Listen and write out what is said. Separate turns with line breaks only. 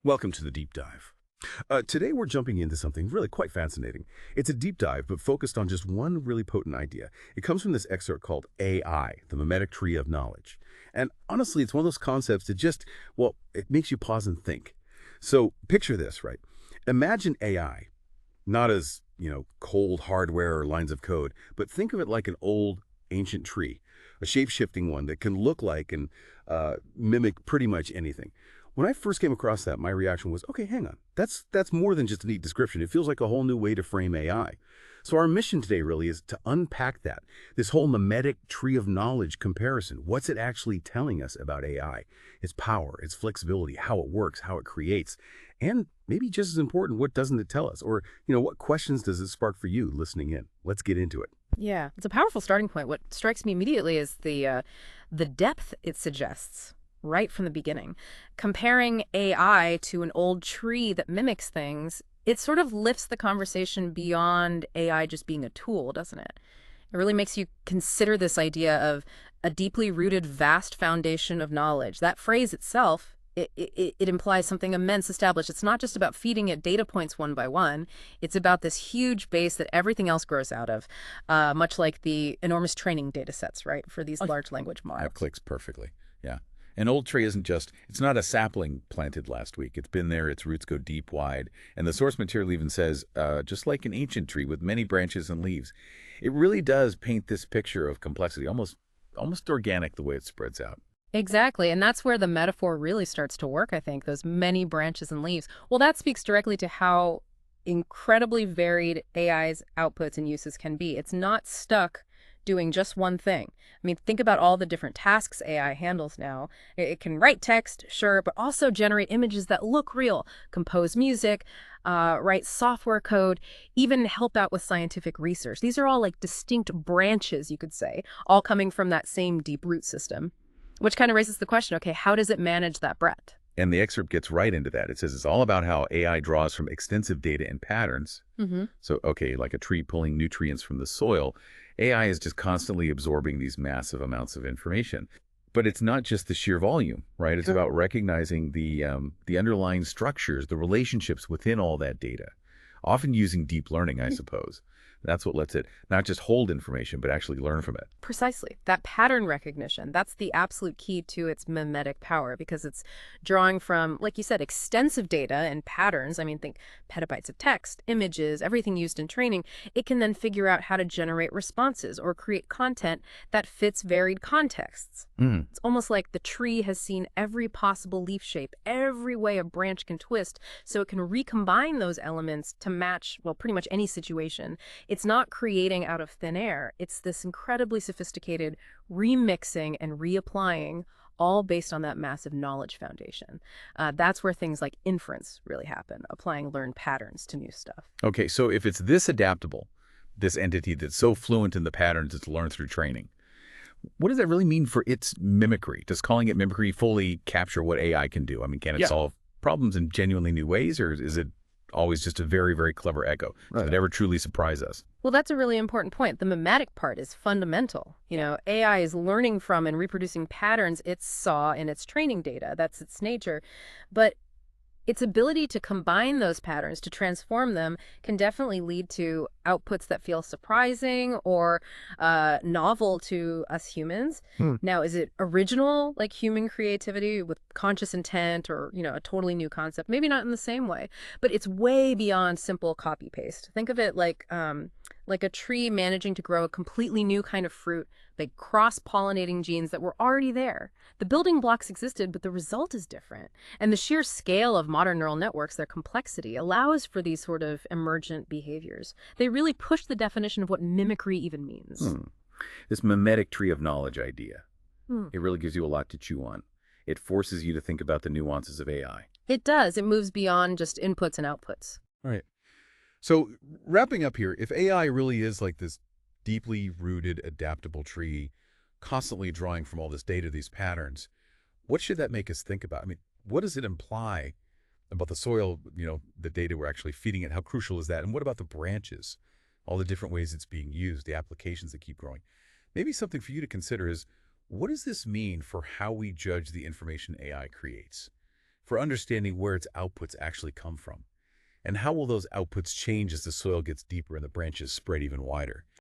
Welcome to the deep dive. Today we're jumping into something really quite fascinating. It's a deep dive, but focused on just one really potent idea. It comes from this excerpt called AI, the mimetic tree of knowledge. And honestly, it's one of those concepts that just, well, it makes you pause and think. So picture this, right? Imagine AI, not as, cold hardware or lines of code, but think of it like an old, ancient tree, a shape-shifting one that can look like and mimic pretty much anything. When I first came across that, my reaction was, okay, hang on. That's more than just a neat description. It feels like a whole new way to frame AI. So our mission today really is to unpack that, this whole mimetic tree of knowledge comparison. What's it actually telling us about AI? Its power, its flexibility, how it works, how it creates, and maybe just as important, what doesn't it tell us? Or, what questions does it spark for you listening in? Let's get into it.
Yeah, it's a powerful starting point. What strikes me immediately is the depth it suggests right from the beginning. Comparing AI to an old tree that mimics things, it sort of lifts the conversation beyond AI just being a tool, doesn't it? It really makes you consider this idea of a deeply rooted, vast foundation of knowledge. That phrase itself, it implies something immense established. It's not just about feeding it data points one by one. It's about this huge base that everything else grows out of, much like the enormous training data sets, right, for these large language models.
That clicks perfectly. Yeah. An old tree it's not a sapling planted last week. It's been there, its roots go deep, wide. And the source material even says, just like an ancient tree with many branches and leaves. It really does paint this picture of complexity, almost organic the way it spreads out.
Exactly. And that's where the metaphor really starts to work, I think, those many branches and leaves. Well, that speaks directly to how incredibly varied AI's outputs and uses can be. It's not stuck doing just one thing. I mean, think about all the different tasks AI handles now. It can write text, sure, but also generate images that look real, compose music, write software code, even help out with scientific research. These are all like distinct branches, you could say, all coming from that same deep root system, which kind of raises the question, okay, how does it manage that breadth?
And the excerpt gets right into that. It says it's all about how AI draws from extensive data and patterns. So, okay, like a tree pulling nutrients from the soil, AI is just constantly absorbing these massive amounts of information. But it's not just the sheer volume, right? It's about recognizing the underlying structures, the relationships within all that data, often using deep learning, I suppose. That's what lets it not just hold information, but actually learn from it.
Precisely. That pattern recognition, that's the absolute key to its mimetic power because it's drawing from, like you said, extensive data and patterns. I mean, think petabytes of text, images, everything used in training. It can then figure out how to generate responses or create content that fits varied contexts. It's almost like the tree has seen every possible leaf shape, every way a branch can twist, so it can recombine those elements to match, well, pretty much any situation. It's not creating out of thin air. It's this incredibly sophisticated remixing and reapplying, all based on that massive knowledge foundation. That's where things like inference really happen, applying learned patterns to new stuff.
Okay, so if it's this adaptable, this entity that's so fluent in the patterns it's learned through training, what does that really mean for its mimicry? Does calling it mimicry fully capture what AI can do? I mean, can it solve problems in genuinely new ways, or is it always just a very, very clever echo? Does it ever truly surprise us?
Well, that's a really important point. The mimetic part is fundamental. AI is learning from and reproducing patterns it saw in its training data. That's its nature. But its ability to combine those patterns, to transform them, can definitely lead to outputs that feel surprising or novel to us humans. Now, is it original, like human creativity with conscious intent or, a totally new concept? Maybe not in the same way, but it's way beyond simple copy paste. Think of it like a tree managing to grow a completely new kind of fruit by cross-pollinating genes that were already there. The building blocks existed, but the result is different. And the sheer scale of modern neural networks, their complexity, allows for these sort of emergent behaviors. They really push the definition of what mimicry even means.
This mimetic tree of knowledge idea, it really gives you a lot to chew on. It forces you to think about the nuances of AI.
It does. It moves beyond just inputs and outputs.
All right. So wrapping up here, if AI really is like this deeply rooted, adaptable tree, constantly drawing from all this data, these patterns, what should that make us think about? I mean, what does it imply about the soil, the data we're actually feeding it? How crucial is that? And what about the branches, all the different ways it's being used, the applications that keep growing? Maybe something for you to consider is, what does this mean for how we judge the information AI creates? for understanding where its outputs actually come from. And how will those outputs change as the soil gets deeper and the branches spread even wider?